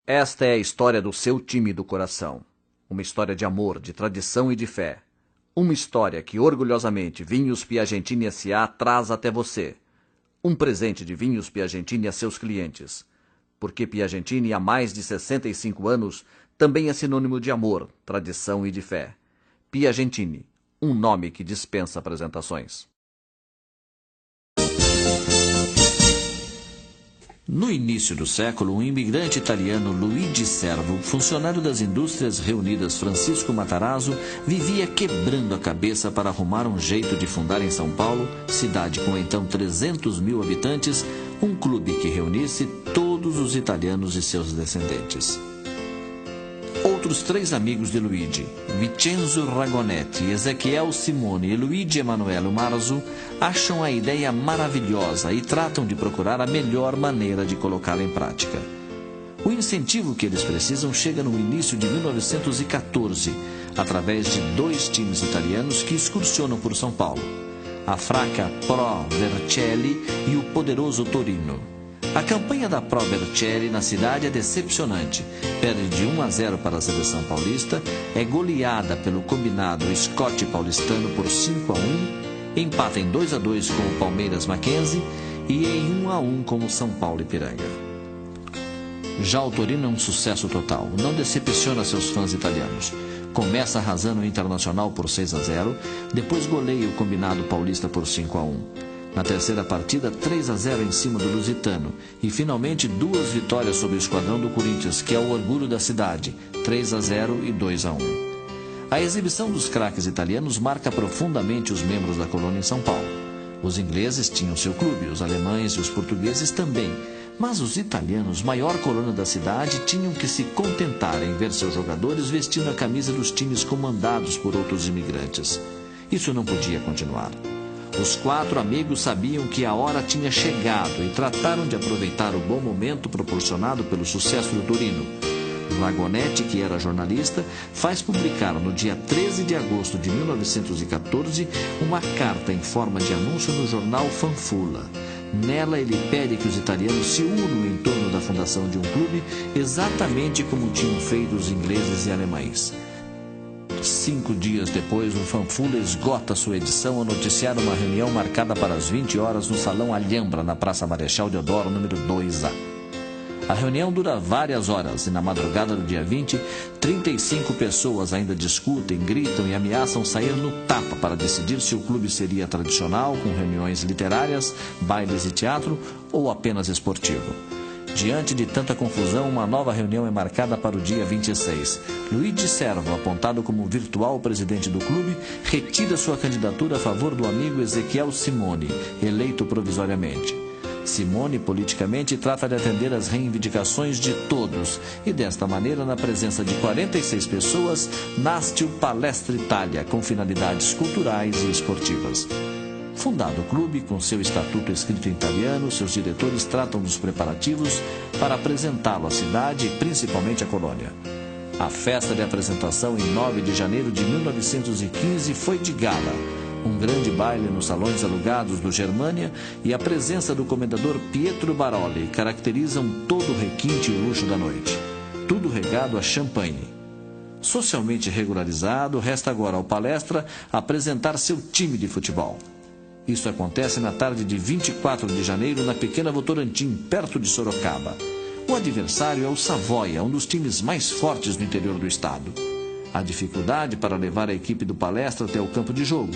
Esta é a história do seu time do coração. Uma história de amor, de tradição e de fé. Uma história que orgulhosamente Vinhos Piagentini S.A. traz até você. Um presente de Vinhos Piagentini a seus clientes. Porque Piagentini há mais de 65 anos também é sinônimo de amor, tradição e de fé. Piagentini, um nome que dispensa apresentações. No início do século, um imigrante italiano, Luigi Servo, funcionário das indústrias reunidas Francisco Matarazzo, vivia quebrando a cabeça para arrumar um jeito de fundar em São Paulo, cidade com então 300 mil habitantes, um clube que reunisse todos os italianos e seus descendentes. Outros três amigos de Luigi, Vincenzo Ragonetti, Ezequiel Simone e Luigi Emanuele Marzo, acham a ideia maravilhosa e tratam de procurar a melhor maneira de colocá-la em prática. O incentivo que eles precisam chega no início de 1914, através de dois times italianos que excursionam por São Paulo, a fraca Pro Vercelli e o poderoso Torino. A campanha da Pro Vercelli na cidade é decepcionante. Perde de 1-0 para a seleção paulista, é goleada pelo combinado Scott paulistano por 5-1, empata em 2-2 com o Palmeiras Mackenzie e em 1-1 com o São Paulo Ipiranga. Já o Torino é um sucesso total, não decepciona seus fãs italianos. Começa arrasando o Internacional por 6-0, depois goleia o combinado paulista por 5-1. Na terceira partida, 3-0 em cima do Lusitano. E finalmente 2 vitórias sobre o esquadrão do Corinthians, que é o orgulho da cidade, 3-0 e 2-1. A exibição dos craques italianos marca profundamente os membros da colônia em São Paulo. Os ingleses tinham seu clube, os alemães e os portugueses também. Mas os italianos, maior colônia da cidade, tinham que se contentar em ver seus jogadores vestindo a camisa dos times comandados por outros imigrantes. Isso não podia continuar. Os 4 amigos sabiam que a hora tinha chegado e trataram de aproveitar o bom momento proporcionado pelo sucesso do Torino. Ragonetti, que era jornalista, faz publicar no dia 13 de agosto de 1914 uma carta em forma de anúncio no jornal Fanfula. Nela ele pede que os italianos se unam em torno da fundação de um clube, exatamente como tinham feito os ingleses e alemães. 5 dias depois, o Fanfula esgota sua edição ao noticiar uma reunião marcada para as 20 horas no Salão Alhambra, na Praça Marechal Deodoro, número 2A. A reunião dura várias horas e na madrugada do dia 20, 35 pessoas ainda discutem, gritam e ameaçam sair no tapa para decidir se o clube seria tradicional, com reuniões literárias, bailes e teatro, ou apenas esportivo. Diante de tanta confusão, uma nova reunião é marcada para o dia 26. Luigi Servo, apontado como virtual presidente do clube, retira sua candidatura a favor do amigo Ezequiel Simone, eleito provisoriamente. Simone, politicamente, trata de atender às reivindicações de todos e, desta maneira, na presença de 46 pessoas, nasce o Palestra Itália, com finalidades culturais e esportivas. Fundado o clube, com seu estatuto escrito em italiano, seus diretores tratam dos preparativos para apresentá-lo à cidade e principalmente à colônia. A festa de apresentação em 9 de janeiro de 1915 foi de gala. Um grande baile nos salões alugados do Germânia e a presença do comendador Pietro Baroli caracterizam todo o requinte e luxo da noite. Tudo regado a champanhe. Socialmente regularizado, resta agora ao Palestra apresentar seu time de futebol. Isso acontece na tarde de 24 de janeiro na pequena Votorantim, perto de Sorocaba. O adversário é o Savoia, um dos times mais fortes do interior do estado. Há dificuldade para levar a equipe do Palestra até o campo de jogo.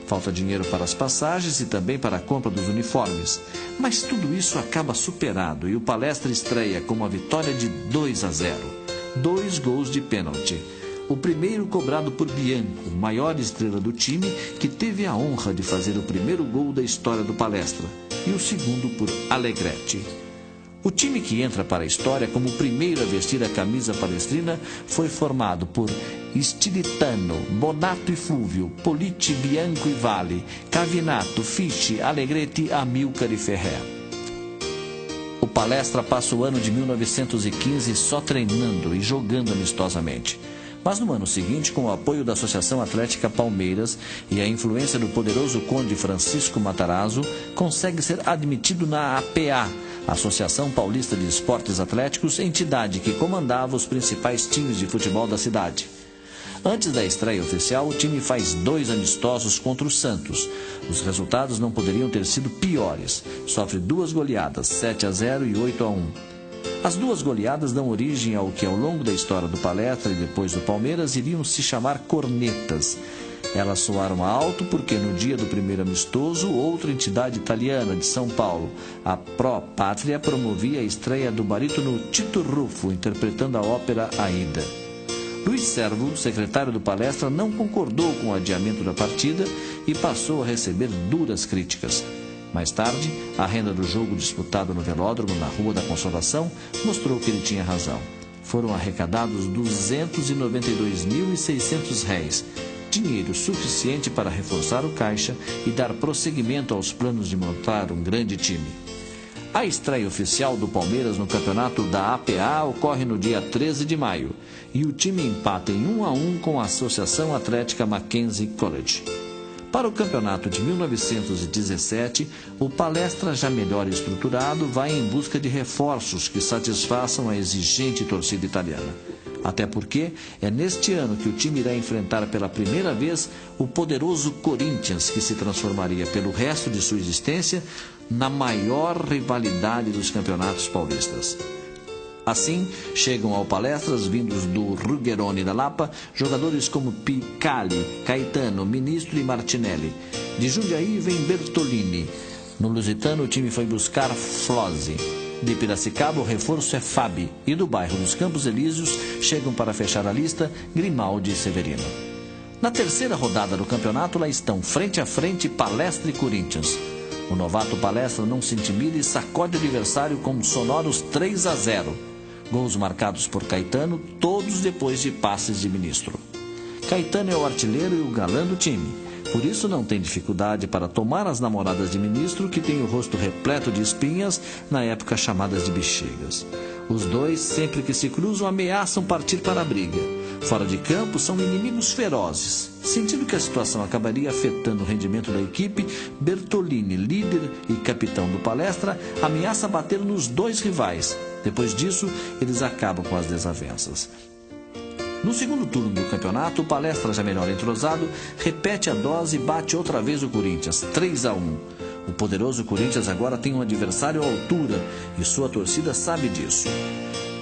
Falta dinheiro para as passagens e também para a compra dos uniformes. Mas tudo isso acaba superado e o Palestra estreia com uma vitória de 2-0. 2 gols de pênalti. O primeiro cobrado por Bianco, maior estrela do time, que teve a honra de fazer o primeiro gol da história do Palestra, e o segundo por Alegretti. O time que entra para a história como o primeiro a vestir a camisa palestrina foi formado por Stilitano, Bonato e Flúvio, Politi, Bianco e Vale, Cavinato, Fichi, Alegretti, Amilcar e Ferrer. O Palestra passa o ano de 1915 só treinando e jogando amistosamente. Mas no ano seguinte, com o apoio da Associação Atlética Palmeiras e a influência do poderoso conde Francisco Matarazzo, consegue ser admitido na APA, Associação Paulista de Esportes Atléticos, entidade que comandava os principais times de futebol da cidade. Antes da estreia oficial, o time faz 2 amistosos contra o Santos. Os resultados não poderiam ter sido piores. Sofre 2 goleadas, 7-0 e 8-1. As 2 goleadas dão origem ao que, ao longo da história do Palestra e depois do Palmeiras, iriam se chamar cornetas. Elas soaram alto porque, no dia do primeiro amistoso, outra entidade italiana de São Paulo, a Pro Pátria, promovia a estreia do barítono Tito Ruffo, interpretando a ópera Aida. Luiz Servo, secretário do Palestra, não concordou com o adiamento da partida e passou a receber duras críticas. Mais tarde, a renda do jogo disputado no velódromo na Rua da Consolação mostrou que ele tinha razão. Foram arrecadados R$ 292.600, dinheiro suficiente para reforçar o caixa e dar prosseguimento aos planos de montar um grande time. A estreia oficial do Palmeiras no campeonato da APA ocorre no dia 13 de maio e o time empata em 1-1 com a Associação Atlética Mackenzie College. Para o campeonato de 1917, o Palestra, já melhor estruturado, vai em busca de reforços que satisfaçam a exigente torcida italiana. Até porque é neste ano que o time irá enfrentar pela primeira vez o poderoso Corinthians, que se transformaria pelo resto de sua existência na maior rivalidade dos campeonatos paulistas. Assim, chegam ao Palestras, vindos do Ruggeroni da Lapa, jogadores como Picali, Caetano, Ministro e Martinelli. De Jundiaí vem Bertolini. No Lusitano, o time foi buscar Flozzi. De Piracicaba, o reforço é Fabi. E do bairro dos Campos Elíseos, chegam para fechar a lista Grimaldi e Severino. Na terceira rodada do campeonato, lá estão frente a frente Palestra e Corinthians. O novato Palestra não se intimida e sacode o adversário com sonoros 3-0. Gols marcados por Caetano, todos depois de passes de Ministro. Caetano é o artilheiro e o galã do time. Por isso não tem dificuldade para tomar as namoradas de Ministro, que tem o rosto repleto de espinhas, na época chamadas de bexigas. Os dois, sempre que se cruzam, ameaçam partir para a briga. Fora de campo, são inimigos ferozes. Sentindo que a situação acabaria afetando o rendimento da equipe, Bertolini, líder e capitão do Palestra, ameaça bater nos 2 rivais. Depois disso, eles acabam com as desavenças. No segundo turno do campeonato, o Palestra, já melhor entrosado, repete a dose e bate outra vez o Corinthians, 3-1. O poderoso Corinthians agora tem um adversário à altura e sua torcida sabe disso.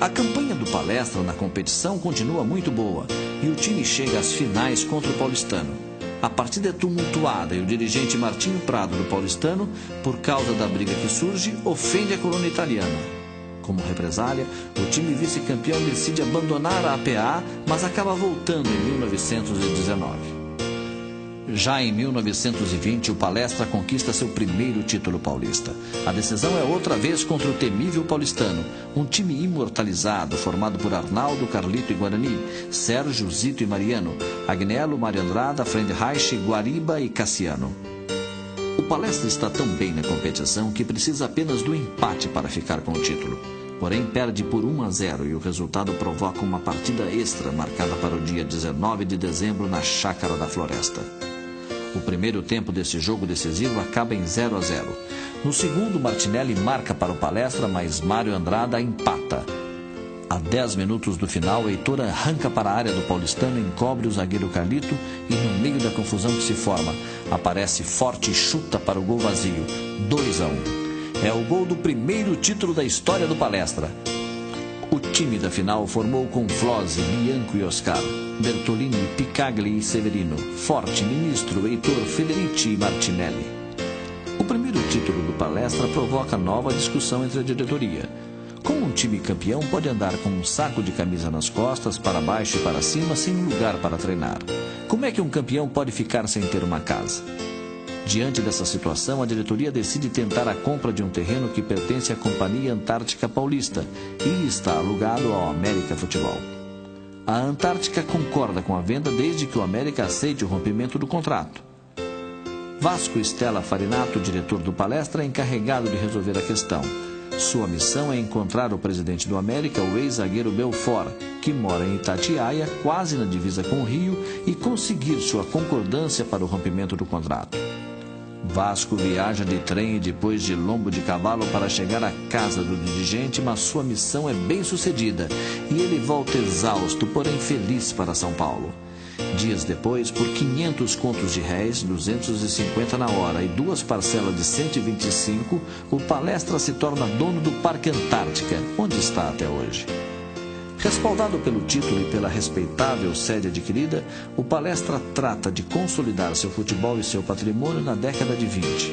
A campanha do Palestra na competição continua muito boa e o time chega às finais contra o Paulistano. A partida é tumultuada e o dirigente Martinho Prado do Paulistano, por causa da briga que surge, ofende a coluna italiana. Como represália, o time vice-campeão decide abandonar a APA, mas acaba voltando em 1919. Já em 1920, o Palestra conquista seu primeiro título paulista. A decisão é outra vez contra o temível Paulistano, um time imortalizado, formado por Arnaldo, Carlito e Guarani, Sérgio, Zito e Mariano, Agnello, Mário Andrada, Frendreich, Guariba e Cassiano. O Palestra está tão bem na competição que precisa apenas do empate para ficar com o título. Porém, perde por 1-0 e o resultado provoca uma partida extra marcada para o dia 19 de dezembro na Chácara da Floresta. O primeiro tempo desse jogo decisivo acaba em 0-0. No segundo, Martinelli marca para o Palestra, mas Mário Andrada empata. A 10 minutos do final, Heitor arranca para a área do Paulistano, encobre o zagueiro Carlito e, no meio da confusão que se forma, aparece forte e chuta para o gol vazio, 2-1. É o gol do primeiro título da história do Palestra. O time da final formou com Flozzi, Bianco e Oscar, Bertolini, Picagli e Severino, Forte, Ministro, Heitor, Federici e Martinelli. O primeiro título do Palestra provoca nova discussão entre a diretoria. Como um time campeão pode andar com um saco de camisa nas costas, para baixo e para cima, sem um lugar para treinar? Como é que um campeão pode ficar sem ter uma casa? Diante dessa situação, a diretoria decide tentar a compra de um terreno que pertence à Companhia Antártica Paulista e está alugado ao América Futebol. A Antártica concorda com a venda desde que o América aceite o rompimento do contrato. Vasco Stella Farinato, diretor do Palestra, é encarregado de resolver a questão. Sua missão é encontrar o presidente do América, o ex-zagueiro Belfort, que mora em Itatiaia, quase na divisa com o Rio, e conseguir sua concordância para o rompimento do contrato. Vasco viaja de trem e depois de lombo de cavalo para chegar à casa do dirigente, mas sua missão é bem sucedida e ele volta exausto, porém feliz para São Paulo. Dias depois, por 500 contos de réis, 250 na hora e 2 parcelas de 125, o Palestra se torna dono do Parque Antártica, onde está até hoje. Respaldado pelo título e pela respeitável sede adquirida, o Palestra trata de consolidar seu futebol e seu patrimônio na década de 20.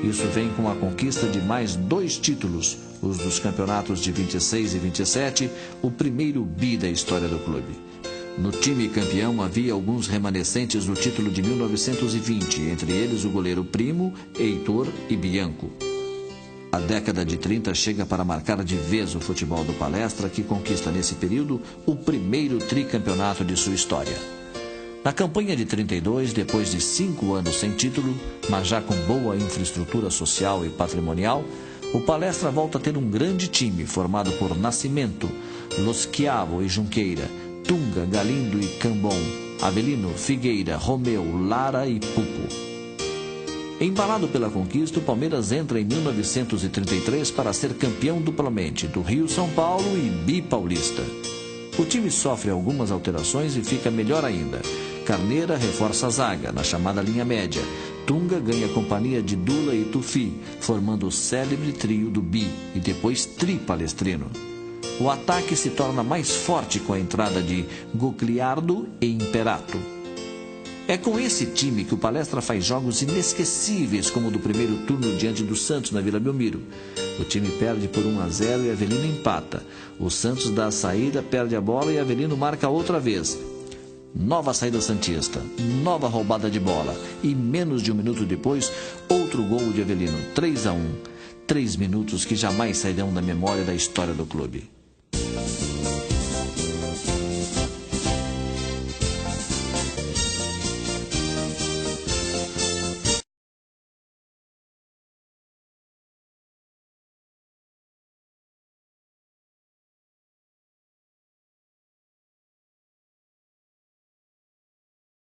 Isso vem com a conquista de mais 2 títulos, os dos campeonatos de 26 e 27, o primeiro bi da história do clube. No time campeão havia alguns remanescentes do título de 1920, entre eles o goleiro Primo, Heitor e Bianco. A década de 30 chega para marcar de vez o futebol do Palestra, que conquista nesse período o primeiro tricampeonato de sua história. Na campanha de 32, depois de 5 anos sem título, mas já com boa infraestrutura social e patrimonial, o Palestra volta a ter um grande time formado por Nascimento, Los Chiavo e Junqueira, Tunga, Galindo e Cambon, Avelino, Figueira, Romeu, Lara e Pupo. Embalado pela conquista, o Palmeiras entra em 1933 para ser campeão duplamente, do Rio-São Paulo e bipaulista. O time sofre algumas alterações e fica melhor ainda. Carneira reforça a zaga, na chamada linha média. Tunga ganha a companhia de Dula e Tufi, formando o célebre trio do bi e depois tri-palestrino. O ataque se torna mais forte com a entrada de Gogliardo e Imperato. É com esse time que o Palestra faz jogos inesquecíveis, como o do primeiro turno diante do Santos na Vila Belmiro. O time perde por 1-0 e Avelino empata. O Santos dá a saída, perde a bola e Avelino marca outra vez. Nova saída santista, nova roubada de bola e menos de 1 minuto depois, outro gol de Avelino, 3-1. 3 minutos que jamais sairão da memória da história do clube.